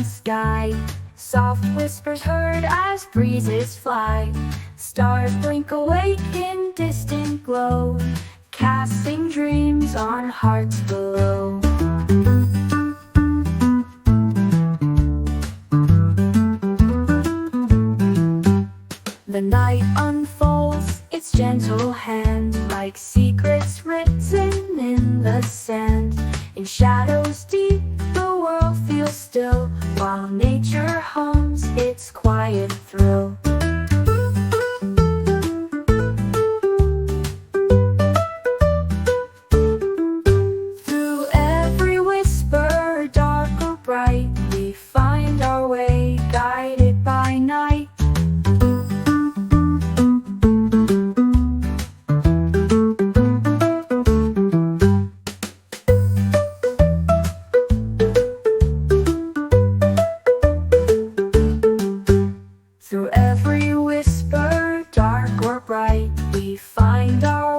sky. Soft whispers heard as breezes fly. Stars blink awake in distant glow, casting dreams on hearts below. The night unfolds its gentle hand, like secrets written in the sand. In shadows deep, the world feels still, while nature hums its quiet thrill. Through every whisper, dark or bright, we find our way, guided by night. Through every whisper, dark or bright, we find our